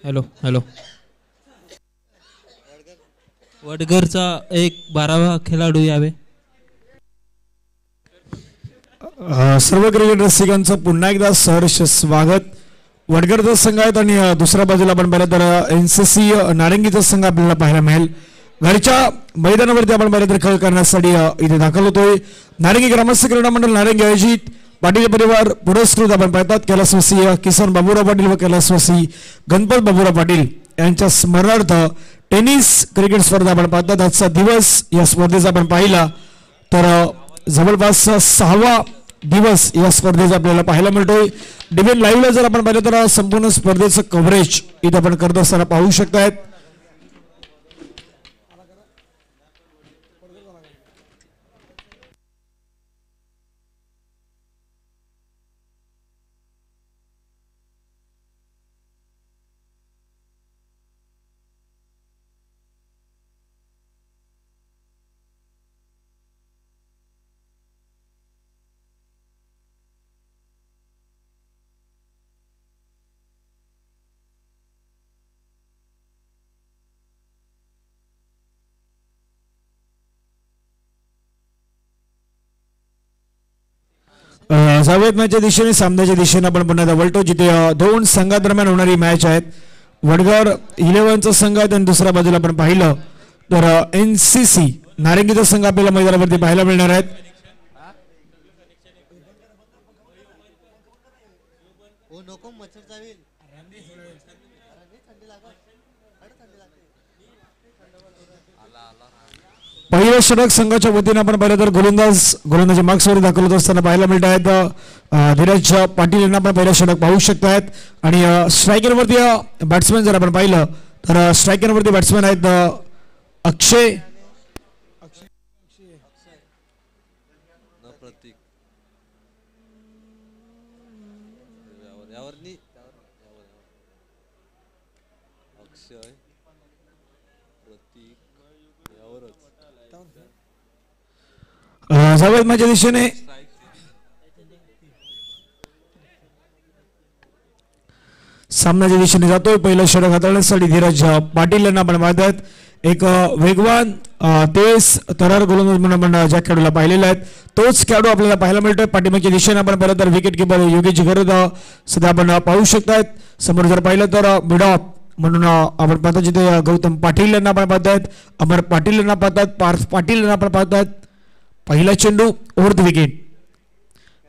Hello hello. वडगरचा एक 12वा खेळाडू यावे. सर्व क्रिकेट रसिकांचं पुन्हा एकदा सहर्ष स्वागत. वडगरचा संघ आहेत आणि दुसऱ्या बाजूला आपण पाहिलं तर एनसीसी नारंगीचा संघ आपल्याला पाहायला मिळेल. घरच्या मैदानावरती आपण पाहिलं तर खेळ करण्यासाठी इथे दाखल होतोय. नारंगी ग्रामस्थ क्रीडा मंडळ नारंगी आयोजित पाटील परिवार पुरस्कृत आपण पाहतात कैलासवासी किसन बाबूराव पाटील व कैलासवासी गणपत बाबूराव पाटील यांच्या स्मरणार्थ टेनिस क्रिकेट स्पर्धा आपण पाहतात. आजचा दिवस या स्पर्धेचा आपण पाहिला तर जवळपास 6वा दिवस या स्पर्धेचा आपल्याला पाहायला मिळतोय. डिबेट लाईव्हला जर आपण पाहिलं तर संपूर्ण स्पर्धेचं कव्हरेज इथे आपण करत असताना पाहू शकतायत. जावेद मॅचच्या दिशेने सामन्याच्या दिशेने आपण पुन्हा वळतो जिथे दोन संघादरम्यान होणारी मॅच आहेत. वडगाव 11चा संघ आहे आणि दुसऱ्या बाजूला आपण पाहिलं तर एनसीसी नारंगीचा संघ आपल्याला मैदानावरती पाहायला मिळणार आहेत. पहिल्या षटक संघाच्या वतीने आपण पाहिलं तर गोलंदाजी मार्क्सवर दाखल होत असताना पाहायला मिळत आहेत. धीरज पाटील यांना आपण पहिलं षटक पाहू शकतायत आणि स्ट्रायकरवरती बॅट्समॅन जर आपण पाहिलं तर स्ट्रायकरवरती बॅट्समॅन आहेत अक्षय जावेद माझ्या दिशेने सामन्याच्या दिशेने जातोय. पहिलं षटक हाताळण्यासाठी धीरज पाटील यांना आपण पाहतात. एक वेगवान तेज तरार गोलंदाज म्हणून आपण ज्या खेळाडूला पाहिलेला आहे तोच खेळाडू आपल्याला पाहायला मिळतोय. पाठीमागच्या दिशेने आपण पाहिलं तर विकेट किपर योगेश गरद सध्या आपण पाहू शकतायत. समोर जर पाहिलं तर मिडॉप म्हणून आपण पाहतो जिथे गौतम पाटील यांना आपण पाहतात. अमर पाटील यांना पाहतात. पार्थ पाटील यांना आपण पाहतात. पहिला चेंडू ओव्हर द विकेट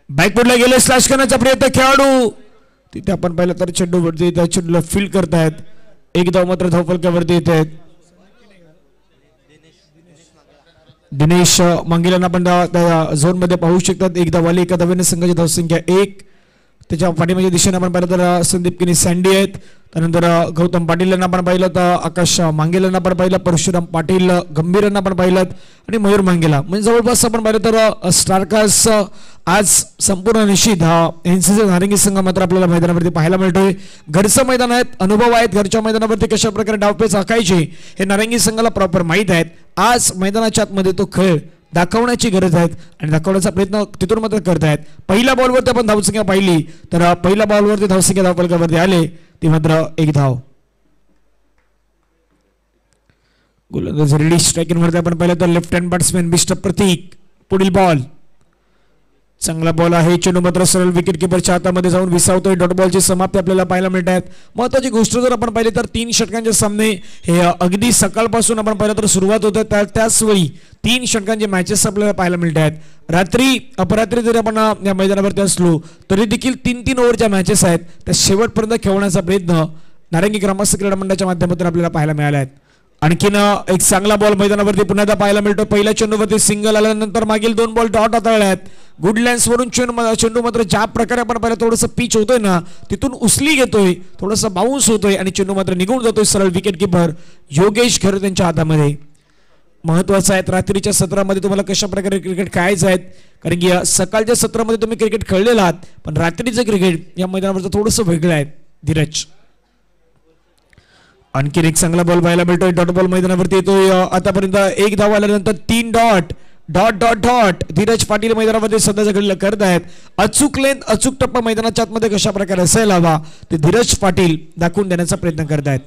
बॅकफुटला गेले स्लॅश करण्याचा प्रयत्न खेळाडू तिथे आपण पाहिलं तर चेंडूवरती त्या चेंडूला फील्ड करतायत. एक धाव मात्र धावफलकावरती येत आहेत. दिनेश मंगेलांना आपण त्या झोन मध्ये पाहू शकतात. एक धाव आली. एका धावेने संघाची धावसंख्या 1. त्याच्या पाठीमागच्या दिशेने आपण पाहिलं तर संदीप किनी सँडी आहेत. त्यानंतर गौतम पाटील यांना आपण पाहिलं तर आकाश मांगेल यांना आपण पाहिलं. परशुराम पाटील गंभीर यांना आपण पाहिलं आणि मयूर मांगेला म्हणजे जवळपास आपण पाहिलं तर स्टारकास्ट आज संपूर्ण निश्चित हा एनसीसी नारंगी संघ मात्र आपल्याला मैदानावरती पाहायला मिळतोय. घरचं मैदान आहेत, अनुभव आहेत. घरच्या मैदानावरती कशा प्रकारे डावपेच आखायचे हे नारंगी संघाला प्रॉपर माहीत आहेत. आज मैदानाच्या आतमध्ये तो खेळ दाखवण्याची गरज आहे आणि दाखवण्याचा प्रयत्न तिथून मात्र करतायत. पहिल्या बॉलवरती आपण धावसंख्या पाहिली तर पहिल्या बॉलवरती धावसंख्या धावफलकावरती आले ती मात्र 1 धाव. गोलंदाज रेडी स्ट्रायकिंग वरती आपण पाहिलं तर लेफ्ट हँड बॅट्समॅन मिस्टर प्रतीक. पुढील बॉल चांगला बॉल आहे. चेंडू मात्र सरळ विकेट किपरच्या हातामध्ये जाऊन विसावतोय. डॉट बॉलची समाप्ती आपल्याला पाहायला मिळत आहेत. महत्वाची गोष्ट जर आपण पाहिली तर 3 षटकांचे सामने हे अगदी सकाळपासून आपण पाहिलं तर सुरुवात होत आहे. त्याचवेळी 3 षटकांचे मॅचेस आपल्याला पाहायला मिळत आहेत. रात्री अपरात्री जरी आपण या मैदानावरती असलो तरी देखील 3-3 ओव्हरच्या मॅचेस आहेत. त्या शेवटपर्यंत खेळवण्याचा प्रयत्न नारंगी ग्रामस्थ क्रीडा मंडळाच्या माध्यमातून आपल्याला पाहायला मिळाला आहे. आणखीन एक चांगला बॉल मैदानावरती पुन्हा एकदा पाहायला मिळतो. पहिल्या चेंडूवरती सिंगल आल्यानंतर मागील 2 बॉल डॉट हाताळले आहेत. गुड लाईन्स वरून चेंडू मात्र ज्या प्रकारे आपण पाहिलं थोडंसं पिच होतोय ना तिथून उसली घेतोय, थोडंसं बाउन्स होतोय आणि चेंडू मात्र निघून जातोय सरळ विकेट किपर योगेश गरद यांच्या हातामध्ये. महत्वाचं आहे रात्रीच्या सत्रामध्ये तुम्हाला कशा प्रकारे क्रिकेट खेळायचं आहे कारण की सकाळच्या सत्रामध्ये तुम्ही क्रिकेट खेळलेला आहात पण रात्रीचं क्रिकेट या मैदानावरचं थोडंसं वेगळं आहे. धीरज आणखीन एक चांगला बॉल पाहायला मिळतोय. डॉट बॉल मैदानावरती येतोय. आतापर्यंत 1 धाव आल्यानंतर 3 डॉट डॉट डॉट डॉट धीरज पाटील मैदानामध्ये सध्याच्या घडीला करत आहेत. अचूक लेंथ अचूक टप्पा मैदानाच्या आतमध्ये कशा प्रकारे असायला हवा ते धीरज पाटील दाखवून देण्याचा प्रयत्न करत आहेत.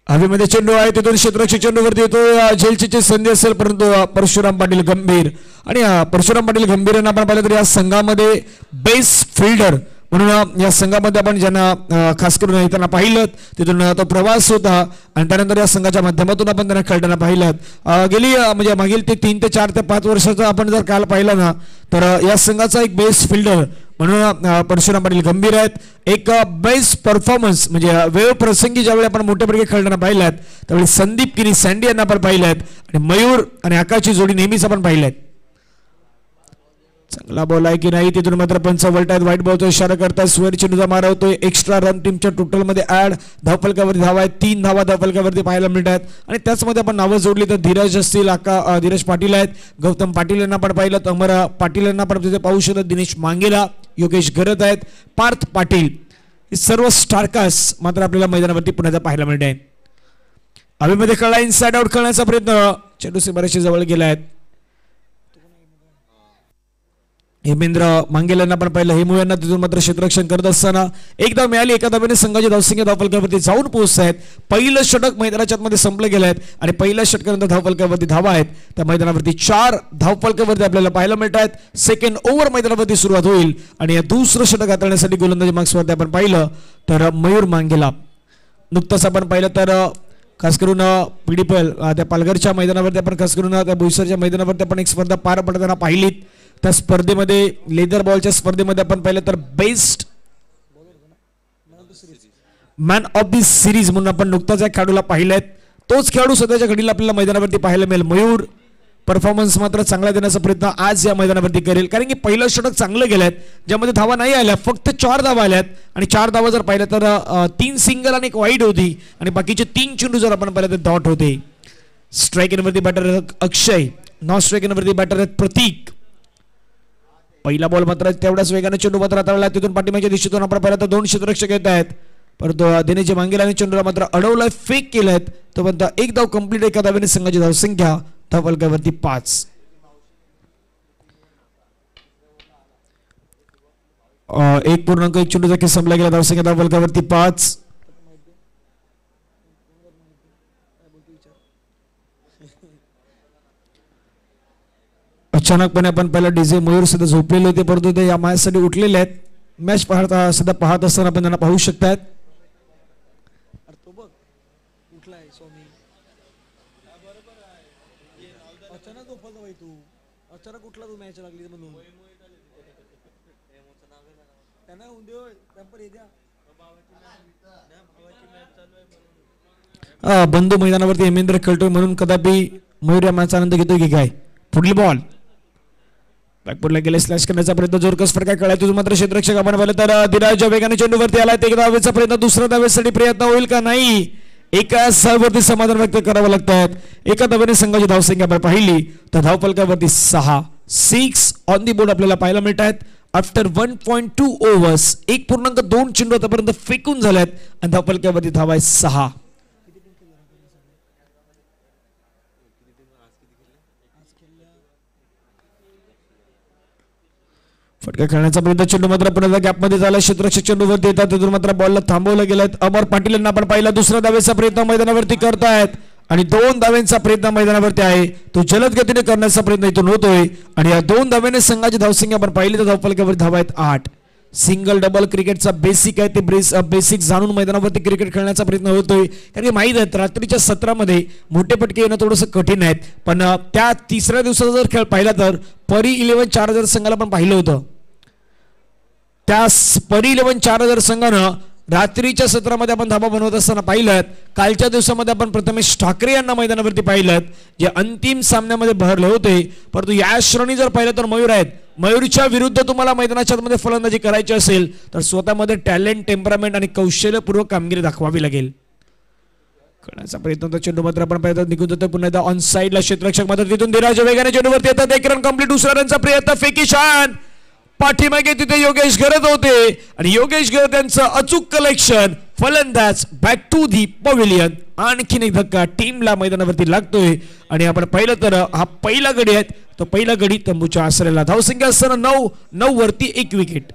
हवेमध्ये चेंडू आहे तिथून क्षेत्ररक्षक चेंडूवरती येतो. झेलची संधी असेल परंतु परशुराम पाटील गंभीर आणि परशुराम पाटील गंभीर यांना आपण पाहिलं तर या संघामध्ये बेस्ट फिल्डर म्हणून या संघामध्ये आपण ज्यांना खास करून त्यांना पाहिलं तिथून तो प्रवास होता आणि त्यानंतर या संघाच्या माध्यमातून आपण त्यांना खेळताना पाहिलं. गेली म्हणजे मागील ते 3 ते 4 ते 5 वर्षाचा आपण जर काल पाहिला ना तर या संघाचा एक बेस्ट फिल्डर म्हणून परशुराम पाटील गंभीर आहेत. एक बेस्ट परफॉर्मन्स म्हणजे वेळ प्रसंगी ज्यावेळी आपण मोठ्या प्रकारे खेळताना पाहिल्यात त्यावेळी संदीप किनी सँडी यांना आपण पाहिल्यात आणि मयूर आणि आकाशची जोडी नेहमीच आपण पाहिल्यात. चांगला बॉल आहे की नाही तिथून मात्र पंच वळतायत. व्हाईट बॉलचा इशारा करतात. स्वेर चेंडूचा मारा होतोय. एक्स्ट्रा रन टीमच्या टोटल मध्ये ऍड. धावफलकावरती धावा आहेत 3 धावा धावफलकावरती पाहायला मिळतात आणि त्याचमध्ये आपण नावं जोडली तर धीरज असतील धीरज पाटील आहेत. गौतम पाटील यांना आपण पाहिलं. अमर पाटील यांना आपण तिथे पाहू शकतो. दिनेश मांगेला योगेश गरत आहेत. पार्थ पाटील हे सर्व स्टारकास्ट मात्र आपल्याला मैदानावरती पुण्याचा पाहायला मिळत आहे. हवेमध्ये खेळला इनसाइड आउट खेळण्याचा प्रयत्न. चेंडू सीमारेषे जवळ गेला आहेत. हेमेंद्र मांगेल यांना पण पाहिलं. हेमू यांना तिथून मात्र क्षेत्ररक्षण करत असताना एक धाव मिळाली. एका धावेने संघाची धावसंख्या धावफलकावरती जाऊन पोहोचत आहेत. पहिलं षटक मैदानाच्या आतमध्ये संपले गेले आहेत आणि पहिल्या षटकानंतर धावफलकावरती धावा आहेत. त्या मैदानावरती 4 धावफलकावरती आपल्याला पाहायला मिळत आहेत. सेकंड ओव्हर मैदानावरती सुरुवात होईल आणि या दुसरं षटक हाताळण्यासाठी गोलंदाजी मार्क्सवरती आपण पाहिलं तर मयूर मांगेला नुकतंच आपण पाहिलं तर खास करून पीडीपल त्या पालघरच्या मैदानावरती आपण खास करून त्या बोईसरच्या मैदानावरती आपण एक स्पर्धा पार पडताना पाहिलीत. त्या स्पर्धेमध्ये लेदर बॉलच्या स्पर्धेमध्ये आपण पाहिलं तर best man of the series म्हणून आपण नुकताच एक खेळाडूला पाहिलेत. तोच खेळाडू सध्याच्या घडीला आपल्याला मैदानावरती पाहायला मिळेल. मयूर परफॉर्मन्स मात्र चांगला देण्याचा प्रयत्न आज या मैदानावरती करेल कारण की पहिलं षटक चांगलं गेल्यात ज्यामध्ये धावा नाही आल्या. फक्त 4 धावा आल्यात आणि 4 धावा जर पाहिलं तर 3 सिंगल आणि 1 वाईड होती आणि बाकीचे 3 चेंडू जर आपण पाहिलं तर डॉट होते. स्ट्राईक वरती बॅटर अक्षय. नॉन स्ट्राईक वरती बॅटर आहेत प्रतीक. पहिला बॉल मात्र तेवढ्याच वेगाने चेंडू मात्र हाताळला. तिथून पाठीमागच्या दिशेतून आपण पाहिलं तर 2 क्षेत्ररक्षक येत आहेत परंतु दिनेश मांगेला आणि चेंडूला मात्र अडवलाय. फेक केलाय तो पण एक धाव कंप्लीट. एका धावेने संघाची धावसंख्या धावफलकावरती 5. 1.1 चेंडूचा खेळ संपला गेला. धावसंख्या धावफलकावरती 5. अचानकपणे आपण पहिला डीजे मयूर सुद्धा झोपलेले होते परंतु ते या मॅचसाठी उठलेले आहेत. मॅच सध्या पाहत असताना आपण त्यांना पाहू शकतात. बंधू मैदानावरती हेमेंद्र खेळतोय म्हणून कदापि मयूर या मॅचचा आनंद घेतोय की काय. पुढली बॉल बॅकफुटला गेले. स्लॅश करण्याचा प्रयत्न जोरकस फटका खेळाय. तुझं मात्र क्षेत्ररक्षक आपण पाहिलं तर धीरज वेगाने चेंडूवरती आलाय. एक धावेचा प्रयत्न दुसऱ्या धावेसाठी प्रयत्न होईल का नाही. एका धावेवरती समाधान व्यक्त करावं लागतात. एका धावेने संघाची धावसंख्या आपण पाहिली तर धावफलकावरती 6 ऑन दी बोर्ड आपल्याला पाहायला मिळत आहेत. आफ्टर 1.2 ओव्हर्स 1.2 चेंडू आतापर्यंत फेकून झाल्यात आणि धावफलकावरती धावा 6. फटका खेळण्याचा प्रयत्न. चेंडू मात्र पुन्हा गॅपमध्ये झाला. क्षेत्ररक्षक चेंडूवरती येतात तिथून मात्र बॉलला थांबवलं गेलं. अमर पाटील यांना आपण पाहिला. दुसऱ्या धावेचा प्रयत्न मैदानावरती करतायत आणि 2 धाव्यांचा प्रयत्न मैदानावरती आहे तो जलद गतीने करण्याचा प्रयत्न इथून होतोय आणि या 2 धाव्याने संघाची धावसंख्या आपण पाहिली तर धावफलकावर धावा आहेत 8. सिंगल डबल क्रिकेटचा बेसिक आहे ते बेसिक जाणून मैदानावरती क्रिकेट खेळण्याचा प्रयत्न होतोय कारण की माहीत आहे रात्रीच्या सत्रामध्ये मोठे पटके येणं थोडंसं कठीण आहे. पण त्या तिसऱ्या दिवसाचा जर खेळ पाहिला तर परी 11 4000 संघाला पण पाहिलं होतं. त्या परी 11 4000 संघानं रात्रीच्या सत्रामध्ये आपण धाबा बनवत असताना पाहिलं. कालच्या दिवसामध्ये आपण प्रथमेश ठाकरे यांना मैदानावरती पाहिलं जे अंतिम सामन्यामध्ये भरले होते. परंतु या श्रेणी जर पाहिलं तर मयूर आहेत. मयूरच्या विरुद्ध तुम्हाला मैदानाच्या मध्ये फलंदाजी करायची असेल तर स्वतःमध्ये टॅलेंट टेम्परामेंट आणि कौशल्यपूर्वक कामगिरी दाखवावी लागेल. करण्याचा प्रयत्न चेंडू मात्र आपण पाहिलं निघून जातो पुन्हा एकदा ऑन साइडला. क्षेत्ररक्षक मात्र तिथून धीरज वेगाने चेंडूवरती येतात. 1 रन कंप्लीट. दुसऱ्या रनचा प्रयत्न. फेकी छान. पाठीमागे तिथे योगेश गरत होते आणि योगेश गरत यांचं अचूक कलेक्शन फलंदाज बॅक टू दी पवेलियन. आणखीन एक धक्का टीमला मैदानावरती लागतोय आणि आपण पाहिलं तर हा पहिला गडी आहे. तो पहिला गडी तंबूच्या आसऱ्याला. धावसंख्या असताना 9 वरती 1 विकेट.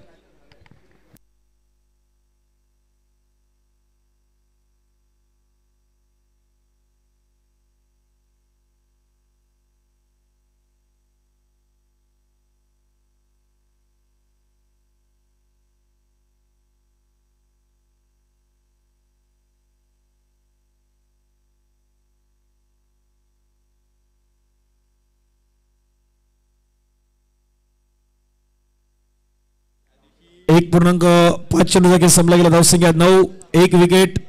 एक पूर्णांक 5 चेंडूचा संपला गेला. धावसंख्या 9 1 विकेट.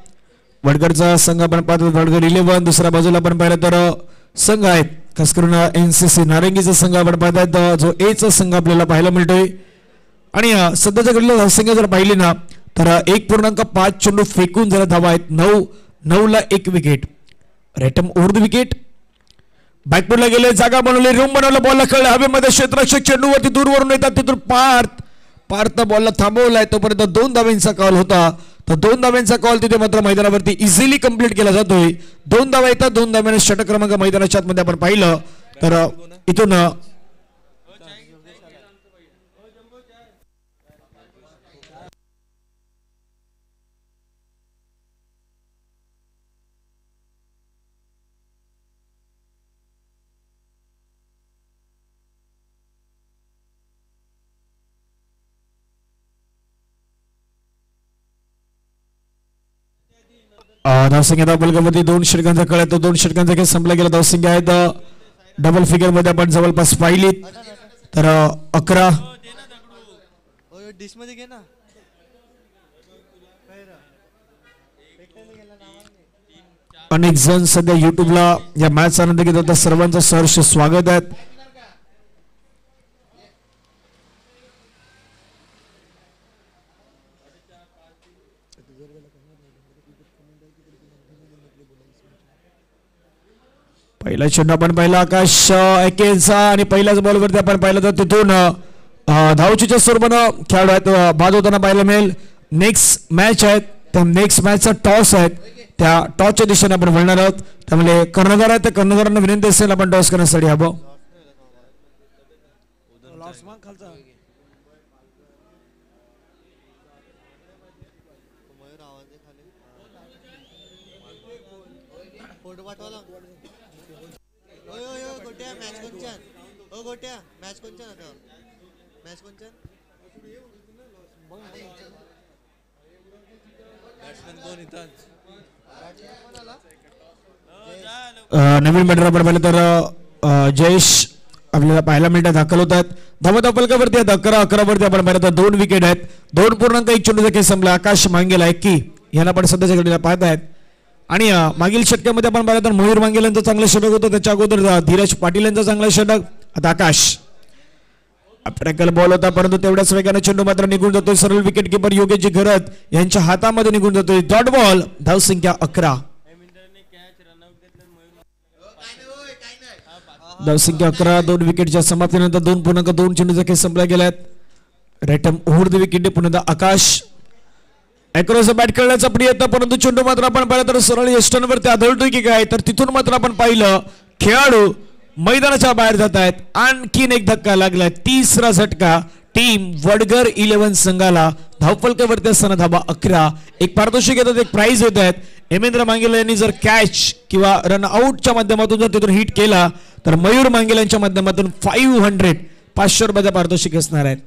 वडगडचा संघ आपण पाहतो. वडगड 11. दुसऱ्या बाजूला आपण पाहिलं तर संघ आहेत खास करून NCC नारंगीचा संघ आपण पाहतात जो ए चा संघ आपल्याला पाहायला मिळतोय. आणि सध्याच्या घडीला धावसंख्या जर पाहिली ना तर 1.5 चेंडू फेकून जरा धावा आहेत. 9 ला 1 विकेट. रेटम ओव्हर द विकेट. बॅकफुटला गेले. जागा बनवली. रूम बनवलं. बॉलला कळलं हवेमध्ये क्षेत्ररक्षक चेंडूवरती दूरवरून येतात. तिथून पार्थ बॉलला थांबवलाय. तोपर्यंत 2 धाब्यांचा कॉल होता. तर 2 धाब्यांचा कॉल तिथे मात्र मैदानावरती इझिली कंप्लीट केला जातोय. 2 धावा येतात. 2 धाब्याने षटक क्रमांक मैदानाच्या आतमध्ये आपण पाहिलं तर इथून धावसंख्या बलगावरती 2 षटकांचा कळ आहे. तो 2 षटकांचा खेळ संपला गेला. धावसंख्या आहेत डबल फिगर मध्ये आपण जवळपास पाहिली तर 11. अनेक जण सध्या युट्यूबला या मॅच आनंद घेत होता. सर्वांचं सहर्ष स्वागत आहे. पहिला चेंडू आपण पाहिला आकाश एकेचा आणि पहिल्याच बॉलवरती आपण पाहिलं तर तिथून धावचीच्या स्वरूपानं खेळाडू आहेत बाद होताना पाहायला मिळेल. नेक्स्ट मॅच आहेत त्या नेक्स्ट मॅचचा टॉस आहे. त्या टॉसच्या दिशेने आपण वळणार आहोत. त्यामुळे कर्णधार आहेत त्या कर्णधारांना विनंती असेल आपण टॉस करण्यासाठी हवं. नवीन बॅटर आपण पाहिलं तर जयेश आपल्याला पाहायला मिळतात. दाखल होतात धावत फलकावरती 11 वरती आपण पाहिलं तर 2 विकेट आहेत. 2.1 चेंडूचा खेळ संपला. आकाश मांगेला एक्की यांना आपण सध्याच्या घडीला पाहतायत. आणि मागील षटकामध्ये आपण पाहिलं तर मयूर मांगेल यांचं चांगलं षटक होतं. त्याच्या अगोदर धीरज पाटील यांचं चांगलं षटक. आता आकाश ट्रॅकल बॉल होता परंतु तेवढ्याच वेगाने चेंडू मात्र निघून जातोय. सरळ विकेट किपर योगेशजी घरत यांच्या हातामध्ये निघून जातोय. Dot ball. धावसंख्या 11. धावसंख्या 11. 2 विकेटच्या समाप्तीनंतर 2.2 चेंडूचा खेळ संपला गेलात. Rectum over the wicket. पुन्हा आकाश अॅक्रॉस बॅट खेळण्याचा प्रयत्न परंतु चेंडू मात्र आपण पाहिलं तर सरळ यष्टांवरती आदळतोय की काय तर तिथून मात्र आपण पाहिलं खेळाडू मैदानाच्या बाहेर जात आहेत. आणखीन एक धक्का लागलाय. 3रा झटका टीम वडगर 11 संघाला. धावफलकावरती असताना धाबा 11. एक पारितोषिक येतात. एक प्राइज येत आहेत. हेमेंद्र मांगेला यांनी जर कॅच किंवा रन आउटच्या माध्यमातून जर तिथून हिट केला तर मयूर मांगेला यांच्या माध्यमातून 500 रुपयाचा पारितोषिक असणार आहेत.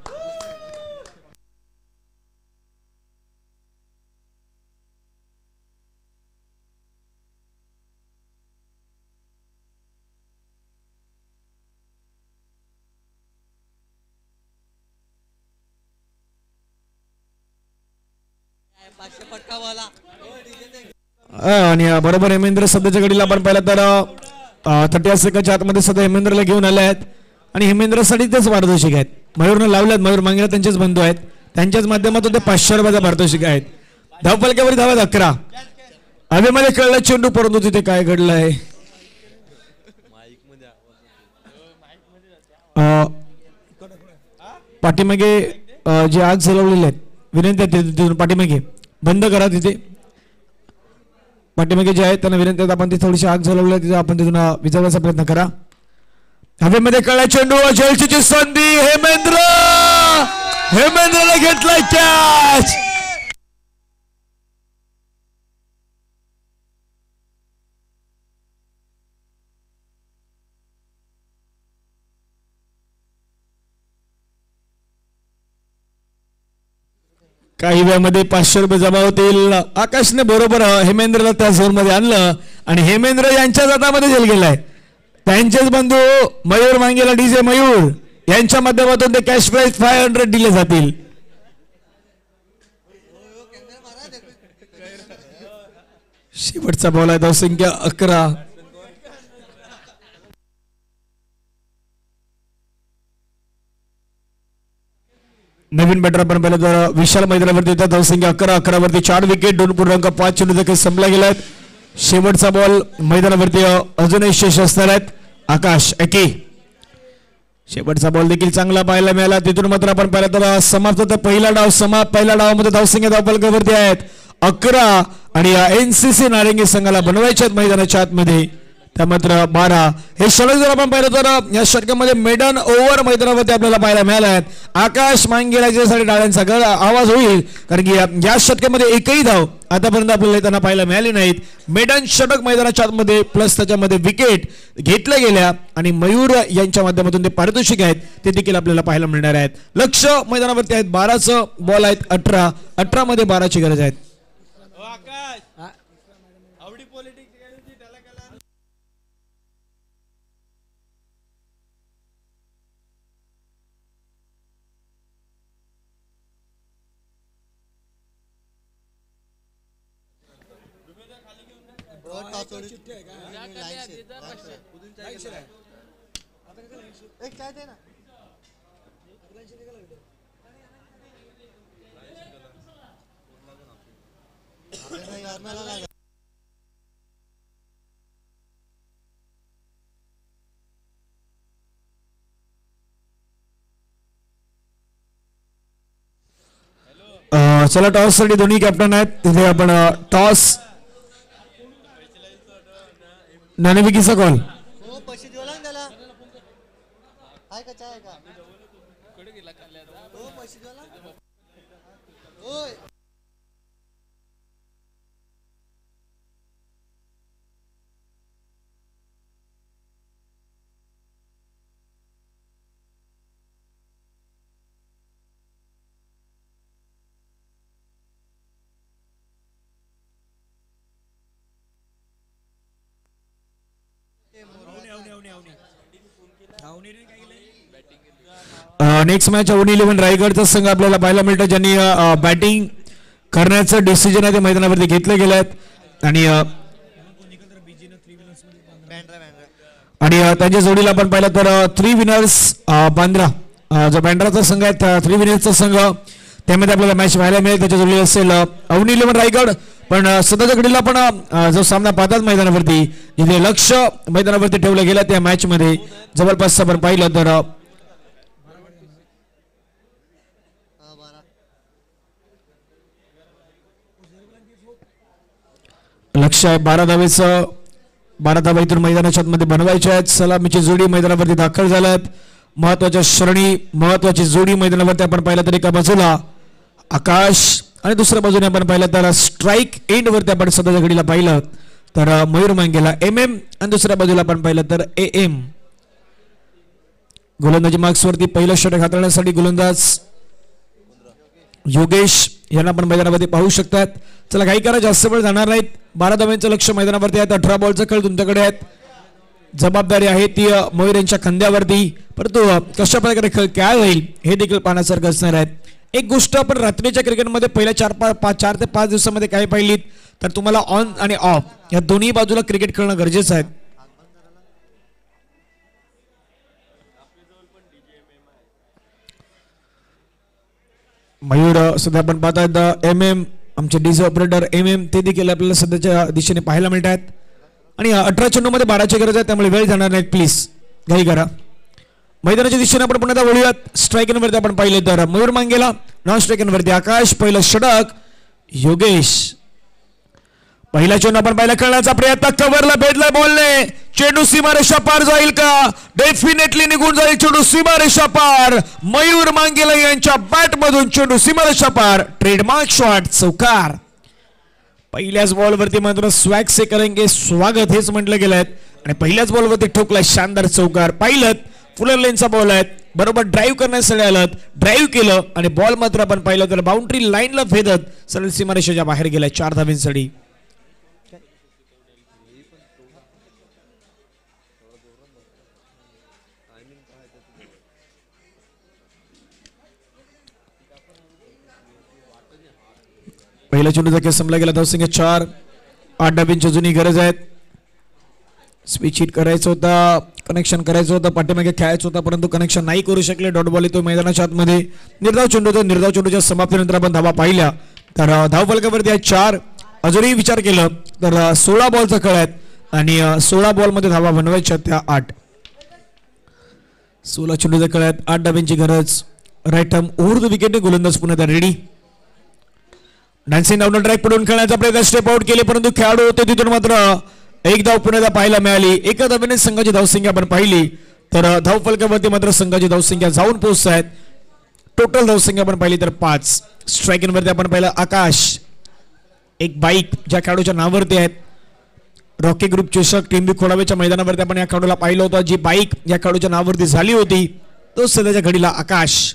आणि बरोबर हेमेंद्र सध्याच्या घडीला आपण पाहिलं तर 30 सेकंडच्या आतमध्ये सध्या हेमेंद्रला घेऊन आले आहेत आणि हेमेंद्रसाठी तेच पारितोषिक आहेत. मयूरनं लावल्यात. मयूर मांगेला त्यांचेच बंधू आहेत. त्यांच्याच माध्यमातून ते 500 रुपयाचा पारितोषिक आहेत. धावफलकावर धावत 11. हवेमध्ये कळलं चेंडू परंतु तिथे काय घडलंय पाठीमागे जे आग जलवलेले आहेत विनंती आहे तिथून पाठीमागे बंद करा. तिथे पाठीमागे जे आहेत त्यांना विनंती आहे आपण ती थोडीशी आग झालवली तिथे आपण तिथून विजवण्याचा प्रयत्न करा. हवेमध्ये कळला चेंडू जयलची संधी हेमेंद्रने घेतलाय कॅच. काही वेळामध्ये 500 रुपये जमा होतील. आकाशने बरोबर हेमेंद्रला त्या झोन मध्ये आणलं आणि हेमेंद्र यांच्या हातामध्ये जेल गेलाय. त्यांचेच बंधू मयूर मांगेला डीजे मयूर यांच्या माध्यमातून ते कॅश प्राइज 500 दिले जातील. शेवटचा बॉल आहे धावसंख्या 11. नवीन बॅटर आपण पाहिलं तर विशाल मैदानावरती येतात. धावसंख्या 11 वरती 4 विकेट 2.5 चेंडू देखील संपला गेलात. शेवटचा बॉल मैदानावरती अजूनही शेष असणार आहेत. आकाश एकी शेवटचा बॉल देखील चांगला पाहायला मिळाला. तिथून मात्र आपण पाहिलं तर समाप्त होता पहिला डाव. पहिल्या डावामध्ये धावसंख्या धावफलकावरती आहेत 11 आणि एनसीसी नारंगी संघाला बनवायचे आहेत मैदानाच्या आतमध्ये त्या मात्र 12. हे षटक जर आपण पाहिलं तर या षटकामध्ये मेडन ओव्हर मैदानावरती आपल्याला पाहायला मिळाला आहे. आकाश मांगेरासाठी डाळ्यांचा आवाज होईल कारण की या षटकामध्ये एकही धाव आतापर्यंत आपल्याला त्यांना पाहायला मिळाली नाहीत. मेडन षटक मैदानाच्या आतमध्ये प्लस त्याच्यामध्ये विकेट घेतल्या गेल्या आणि मयूर यांच्या माध्यमातून ते पारितोषिक आहेत ते देखील आपल्याला पाहायला मिळणार आहेत. लक्ष मैदानावरती आहेत 12चं बॉल आहेत 18 मध्ये 12ची गरज आहे. चला टॉस साठी दोन्ही कॅप्टन आहेत. तिथे आपण टॉस नाणेफेकीचा कॉल नेक्स्ट मॅच अवनी 11 रायगडचा संघ आपल्याला पाहायला मिळतं ज्यांनी बॅटिंग करण्याचं डिसिजन आहे ते मैदानावरती घेतले गेले आहेत आणि त्यांच्या जोडीला आपण पाहिलं तर 3 विनर्स बांद्रा जो बँड्राचा संघ आहे 3 विनर्सचा संघ त्यामध्ये आपल्याला मॅच पाहायला मिळेल. त्याच्या जोडीला असेल अवनी 11 रायगड पण सध्याच्या घडीला आपण जो सामना पाहतात मैदानावरती जिथे लक्ष मैदानावरती ठेवलं गेलं त्या मॅच मध्ये जवळपास आपण पाहिलं तर लक्ष आहे 12 धावेचं 12 धावा इथून मैदानाच्या आतमध्ये बनवायचे आहेत. सलामीची जोडी मैदानावरती दाखल झाल्यात. महत्वाच्या श्रेणी महत्वाची जोडी मैदानावरती आपण पाहिलं तर एका बाजूला आकाश आणि दुसऱ्या बाजूने आपण पाहिलं तर स्ट्राईक एंड वरती आपण सध्याच्या घडीला पाहिलं तर मयूर मांगेला MM आणि दुसऱ्या बाजूला आपण पाहिलं तर AM. गोलंदाजी मार्क्स वरती पहिलं षटक हाताळण्यासाठी गोलंदाज योगेश यांना आपण मैदानावरती पाहू शकतात. चला काही करा जास्त वेळ जाणार नाहीत. 12 धावांचं लक्ष मैदानावरती आहेत. 18 बॉलचा खेळ तुमच्याकडे आहेत. जबाबदारी आहे ती मयूर यांच्या खांद्यावरती परंतु कशा प्रकारे खेळ काय होईल हे देखील पाहण्यासारखं असणार आहे. एक गोष्ट आपण रात्रीच्या क्रिकेटमध्ये पहिल्या 4 ते 5 दिवसामध्ये काय पाहिलीत तर तुम्हाला ऑन आणि ऑफ या दोन्ही बाजूला क्रिकेट खेळणं गरजेचं आहे. मयूर सध्या आपण पाहतात MM आमचे डीजे ऑपरेटर MM ते देखील आपल्याला सध्याच्या दिशेने पाहायला मिळत आहेत आणि 18 चेंडूमध्ये 12ची गरज आहे त्यामुळे वेळ जाणार नाही प्लीज घाई करा. मैदानाच्या दिशेने आपण पुन्हा वळूयात. स्ट्रायकरवरती आपण पाहिले तर मयूर मांगेला नॉन स्ट्रायकरवरती आकाश पहिलं षटक योगेश पहिला चेंडू आपण पहिला खेळण्याचा प्रयत्न, कव्हरला भेटला बॉलने, चेंडू सीमारेषा पार जाईल का? डेफिनेटली निघून जाईल चेंडू सीमारेषा पार. मयूर मांगेला यांच्या बॅट मधून चेंडू सीमारेषा पार. ट्रेडमार्क शॉट, चौकार. पहिल्याच बॉलवरती मात्र स्वॅग से करेंगे स्वागत हेच म्हटलं गेलंय आणि पहिल्याच बॉलवरती ठोकलाय शानदार चौकार. पाहिलं फुलर लेनचा बॉल आहे, बरोबर ड्राईव्ह करण्यासाठी आलं, ड्राईव्ह केलं आणि बॉल मात्र आपण पाहिलं तर बाउंड्री लाईनला भेदत सरळ सीमारेषेच्या बाहेर गेलाय 4 धावांसाठी. पहिला चेंडूचा खेळ संपला गेला. धावसंख्या 4. 8 डाबींची जुनी गरज आहे. स्विच हिट करायचं होता, कनेक्शन करायचं होतं, पाठीमागे खेळायचं होतं, परंतु कनेक्शन नाही करू शकले. डॉट बॉल येतो मैदानाच्या आतमध्ये. निर्धाव चेंडू होता. निर्धाव चेंडूच्या समाप्तीनंतर आपण धावा पाहिल्या तर धाव फलकावरती आहे 4. अजूनही विचार केलं तर 16 बॉलचा खेळ आहे आणि 16 बॉलमध्ये धावा बनवायच्या त्या 8. 16 चेंडूचा खेळ आहेत. 8 डाबींची गरज. राईट आर्म ओव्हर द विकेटने गोलंदाज पुन्हा रेडी. डान्सिंग डाऊन ट्रॅक पडून खेळण्याचा प्रयत्न, स्टेप आउट केले परंतु खेळाडू होते तिथून मात्र एक धाव पुन्हा पाहायला मिळाली. एका धावेने संघाची धावसंख्या आपण पाहिली तर धाव फलकावरती मात्र संघाची धावसंख्या जाऊन पोहोचत आहेत. टोटल धावसंख्या आपण पाहिली तर 5. स्ट्रायकिंग आपण पाहिलं आकाश, एक बाईक ज्या खेळाडूच्या नावावरती आहेत. रॉकी ग्रुप चषक टिंबी खोडावेच्या मैदानावरती आपण या खेळाडूला पाहिलं होतं. जी बाईक या खेळाडूच्या नावावरती झाली होती तो सध्याच्या घडीला आकाश.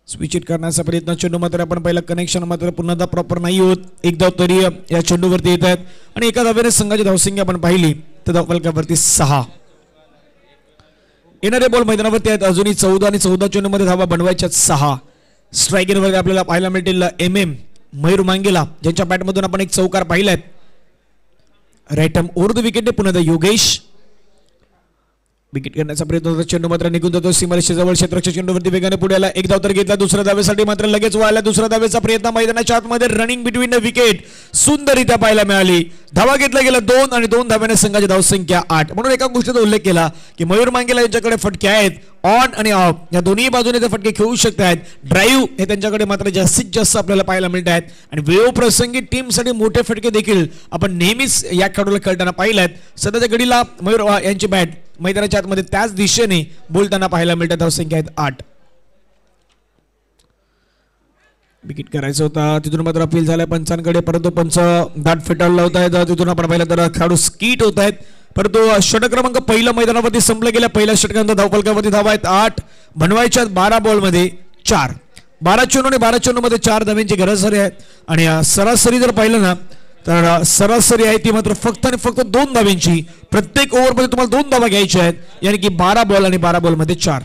स्विच हिट करण्याचा प्रयत्न, चेंडू मात्र आपण पहिला कनेक्शन मात्र पुन्हा प्रॉपर नाही होत. एक धाव तरी या चेंडूवरती येत आहेत आणि एका धावेने संघाची धावसंख्या आपण पाहिली तर धाव फलकावरती 6. येणारे बॉल मैदानावरती आहेत अजूनही 14 आणि 14 चेंडूमध्ये धावा बनवायच्या 6. स्ट्रायकिंगवरती आपल्याला पाहायला मिळतील मयूर मांगेला ज्यांच्या बॅटमधून आपण एक चौकार पाहिलाय. Right arm over the wicket पुन्हा योगेश. विकेट करण्याचा प्रयत्न होता, चेंडू मात्र निघून जातो सीमारेषेजवळ. क्षेत्ररक्षक चेंडूवरती वेगाने पुढे आला. एक धाव तर घेतला. दुसऱ्या धावेसाठी मात्र लगेच वळाला. दुसऱ्या धावेचा प्रयत्न मैदानाच्या आतमध्ये रनिंग बिटवीन द विकेट सुंदररित्या पाहायला मिळाली. धावा घेतला गेला 2 आणि 2 धाव्याने संघाची धावसंख्या 8. म्हणून एका गोष्टीचा उल्लेख केला की मयूर मांगेला यांच्याकडे फटके आहेत ऑन आणि ऑफ, या दोन्ही बाजूने ते फटके खेळू शकतात. ड्राईव्ह हे त्यांच्याकडे मात्र जास्तीत जास्त आपल्याला पाहायला मिळत आहेत आणि वेळ प्रसंगी टीमसाठी मोठे फटके देखील आपण नेहमीच या खेळाडूला खेळताना पाहिलं आहेत. सध्याच्या घडीला मयूर यांची बॅट मैदानाच्या आतमध्ये त्याच दिशेने बोलताना पाहायला मिळतात. धावसंख्या आहेत 8. विकेट करायचं होता तिथून मात्र अपील झालाय पंचांकडे, परंतु पंच दाट फेटाळला होत आहे. तिथून आपण पाहिलं तर खेळाडू स्कीट होत आहेत, परंतु षटक क्रमांक पहिलं मैदानावरती संपलं गेल्या. पहिल्या षटकांत धावफलकावरती धावा आहेत 8. बनवायच्या 12 बॉलमध्ये 4. 12 चेंडू आणि 12 चेंडूमध्ये 4 धाव्यांची गरज आहे आणि सरासरी जर पाहिलं ना तर सरासरी आहे ती मात्र फक्त आणि फक्त 2 धाव्यांची. प्रत्येक ओव्हरमध्ये तुम्हाला 2 धावा घ्यायच्या आहेत, यानी की 12 बॉल आणि 12 बॉलमध्ये 4.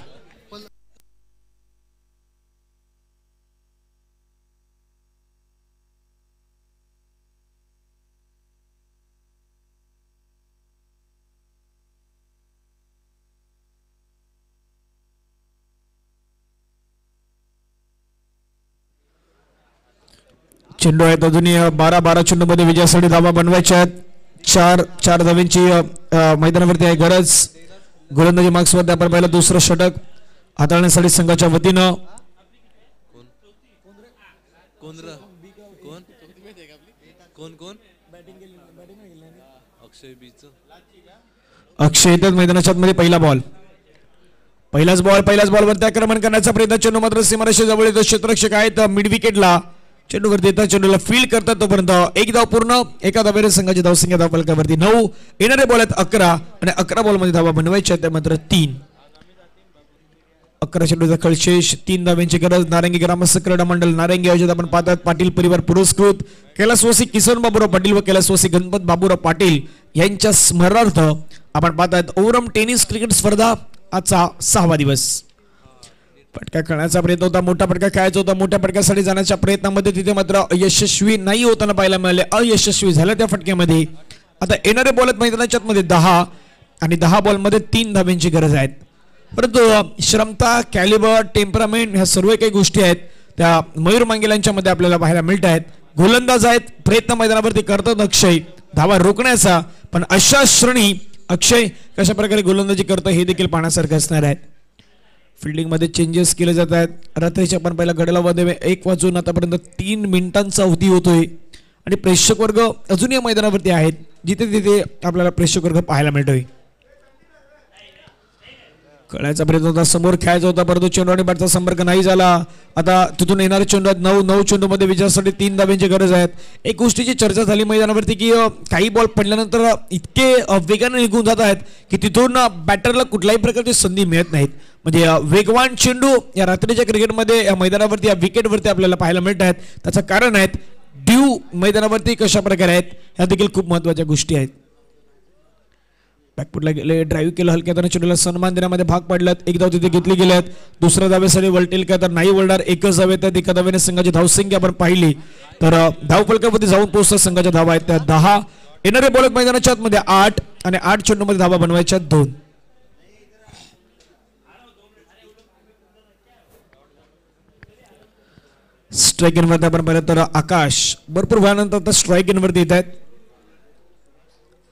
चेंडू आहेत अजूनही 12 चेंडू मध्ये विजयासाठी धावा बनवायच्या आहेत. 4 धाव्यांची मैदानावरती आहे गरज. गोलंदाजी मार्क्सवरती आपण पाहिलं दुसरं षटक हाताळण्यासाठी संघाच्या वतीनं अक्षय येतात मैदानाच्या आतमध्ये. पहिला बॉल पहिलाच बॉलवरती आक्रमण करण्याचा प्रयत्न. चेंडू मात्र सीमारेषे जवळ येतो. क्षेत्ररक्षक आहेत मिड विकेटला. चेंडूवर देतात, चेंडूला फील्ड करतात तोपर्यंत एक धाव पूर्ण. एका धावेने संघाची धावसंख्या धावफलकावरती 9. येणारे बॉल आहेत 11 आणि 11 बॉलमध्ये धावा बनवायच्या आहेत मात्र 3. 11 चेंडूचा खळशेष. 3 धाव्यांची गरज. नारंगी ग्रामस्थ क्रीडा मंडळ नारंगी आयोजित आपण पाहतात पाटील परिवार पुरस्कृत कैलासवासी किसन बाबूराव पाटील व कैलासवासी गणपत बाबूराव पाटील यांच्या स्मरणार्थ आपण पाहतात ओव्हरऑल टेनिस क्रिकेट स्पर्धा. आजचा 6वा दिवस. फटका खेळण्याचा प्रयत्न होता, मोठा फटका खेळायचा होता. मोठ्या फटक्यासाठी जाण्याच्या प्रयत्नामध्ये तिथे मात्र यशस्वी नाही होताना पाहायला मिळाले. अयशस्वी झालं त्या फटक्यामध्ये. आता येणारे बॉल आहेत मैदानाच्या आतमध्ये 10 आणि 10 बॉलमध्ये 3 धाव्यांची गरज आहे. परंतु श्रमता, कॅलिबर, टेम्परामेंट ह्या सर्व काही गोष्टी आहेत त्या मयूर मांगेलांच्या मध्ये आपल्याला पाहायला मिळत आहेत. गोलंदाज आहेत, प्रयत्न मैदानावरती करतात अक्षय धावा रोखण्याचा, पण अशा श्रेणी अक्षय कशा प्रकारे गोलंदाजी करतो हे देखील पाहण्यासारखं असणार आहे. फिल्डिंग मध्ये चेंजेस केले जात आहेत. रात्रीच्या आपण पहिला गडलामध्ये 1 वाजून आतापर्यंत 3 मिनिटांचा अवधी होतोय आणि प्रेक्षक वर्ग अजूनही या मैदानावरती आहेत, जिथे तिथे आपल्याला प्रेक्षक वर्ग पाहायला मिळतोय. कळायचा प्रयत्न होता, समोर खेळायचा होता, परंतु चेंडू आणि बॅटचा संपर्क नाही झाला. आता तिथून येणारे चेंडू आहेत 9 चेंडूमध्ये विजयासाठी 3 धाब्यांची गरज आहे. एक गोष्टीची चर्चा झाली मैदानावरती की काही बॉल पडल्यानंतर इतके वेगाने निघून जात आहेत की तिथून बॅटरला कुठल्याही प्रकारची संधी मिळत नाहीत. म्हणजे वेगवान चेंडू या रात्रीच्या क्रिकेटमध्ये या मैदानावरती या विकेटवरती आपल्याला पाहायला मिळत आहेत. त्याचं कारण आहेत ड्यू मैदानावरती कशा प्रकारे आहेत ह्या देखील खूप महत्त्वाच्या गोष्टी आहेत. बॅकफुटला गेले, ड्राईव्ह केलं, हलक्या हाताने चेंडूला सन्मान देण्यामध्ये भाग पडलात. एक धाव तिथे घेतली गेल्यात. दुसऱ्या धावेसाठी वळतील का तर नाही वळणार, एकच धाव येतात. एका धावेने संघाची धावसंख्या आपण पाहिली तर धावफलकावरती जाऊन पोहोचतात संघाच्या धावा आहेत त्या 10. येणारे बॉल मैदानाच्या आतमध्ये 8 आणि 8 चेंडूमध्ये धावा बनवायच्या 2. स्ट्राईक इनवरती आपण पाहिलं तर आकाश भरपूर वेळानंतर आता स्ट्राईक इनवरती येत आहेत.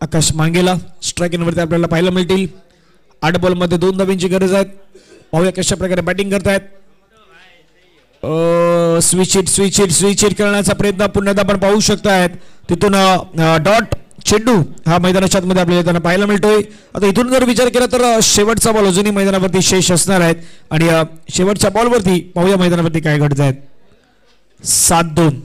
आकाश मांगेला स्ट्राईक इनवरती आपल्याला पाहायला मिळतील. 8 बॉलमध्ये 2 धाब्यांची गरज आहे. पाहूया कशा प्रकारे बॅटिंग करतायत. स्विच हिट करण्याचा प्रयत्न पुन्हा आपण पाहू शकतायत. तिथून डॉट चेंडू हा मैदानाच्या आतमध्ये आपल्याला येताना पाहायला मिळतोय. आता इथून जर विचार केला तर शेवटचा बॉल अजूनही मैदानावरती शेष असणार आहेत आणि शेवटच्या बॉलवरती पाहूया मैदानावरती काय घडत आहेत. 7-2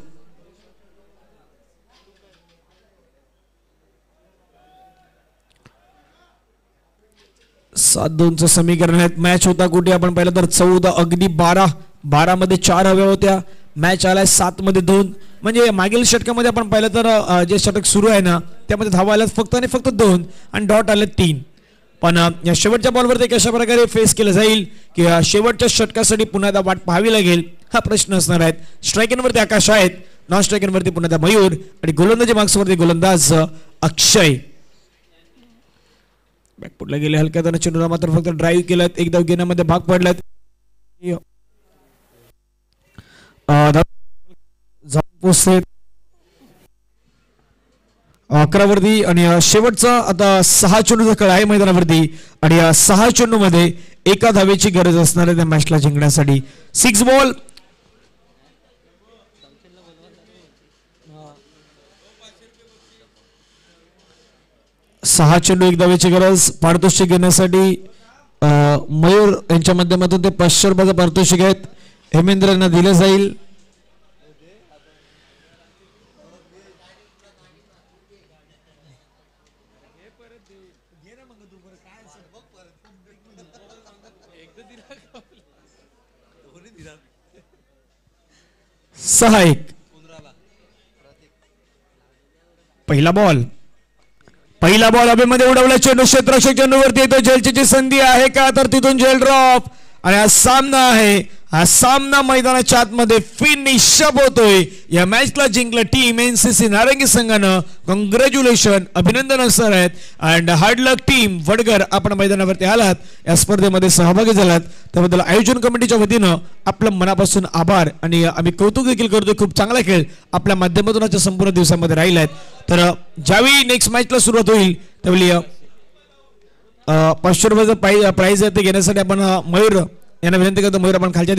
7-2चं समीकरण आहे. मॅच होता कुठे आपण पाहिलं तर 14 अगदी 12 मध्ये 4 हव्या होत्या. मॅच आलाय 7 मध्ये 2. म्हणजे मागील षटकामध्ये आपण पाहिलं तर जे षटक सुरू आहे ना त्यामध्ये धावा आल्यात फक्त आणि फक्त 2 आणि डॉट आले 3. पण या शेवटच्या बॉलवरती कशा प्रकारे फेस केलं जाईल की शेवटच्या षटकासाठी पुन्हा एकदा वाट पाहावी लागेल हा प्रश्न असणार आहे. स्ट्राईकवरती आकाश आहेत, नॉन स्ट्राईकवरती पुन्हा एकदा मयूर आणि गोलंदाजी मार्क्सवरती गोलंदाज अक्षय. बॅकफुटला गेले, हलक्या हाताने चेंडूला मात्र फक्त ड्राईव्ह केलं, एक धाव घेण्यामध्ये भाग पडलात. पोहोचते 11 आणि शेवटचा आता 6 चेंडूचा खेळ आहे मैदानावरती आणि या 6 चेंडू मध्ये एका धावेची गरज असणार आहे त्या मॅचला जिंकण्यासाठी. 6 बॉल 6 चेंडू एक धावेची गरज. पारितोषिक घेण्यासाठी मयूर यांच्या माध्यमातून ते 500 रुपयाचं पारितोषिक आहेत हेमेंद्र यांना दिलं जाईल. सहायक पहिला बॉल हवेमध्ये उडवला चेंडू क्षेत्ररक्षक चेंडूवरती येतो. झेलची संधी आहे का तर तिथून झेल ड्रॉप आणि हा सामना आहे. हा सामना मैदानाच्या आतमध्ये फिनिश अप होतोय. या मॅचला जिंकलं टीम एनसीसी नारंगी संघानं. कॉंग्रॅच्युलेशन, अभिनंदन असणार आहेत and hard luck team Vadghar. आपण मैदानावरती आलात, या स्पर्धेमध्ये सहभागी झालात त्याबद्दल आयोजन कमिटीच्या वतीनं आपलं मनापासून आभार आणि आम्ही कौतुक देखील करतोय. खूप चांगला खेळ आपल्या माध्यमातून संपूर्ण दिवसामध्ये राहिला आहे. तर ज्यावेळी नेक्स्ट मॅचला सुरुवात होईल त्यावेळी 500 रुपयाचं प्राईज आहे ते घेण्यासाठी आपण मयूर यांना विनंती करतो. मयूर आपण खालच्या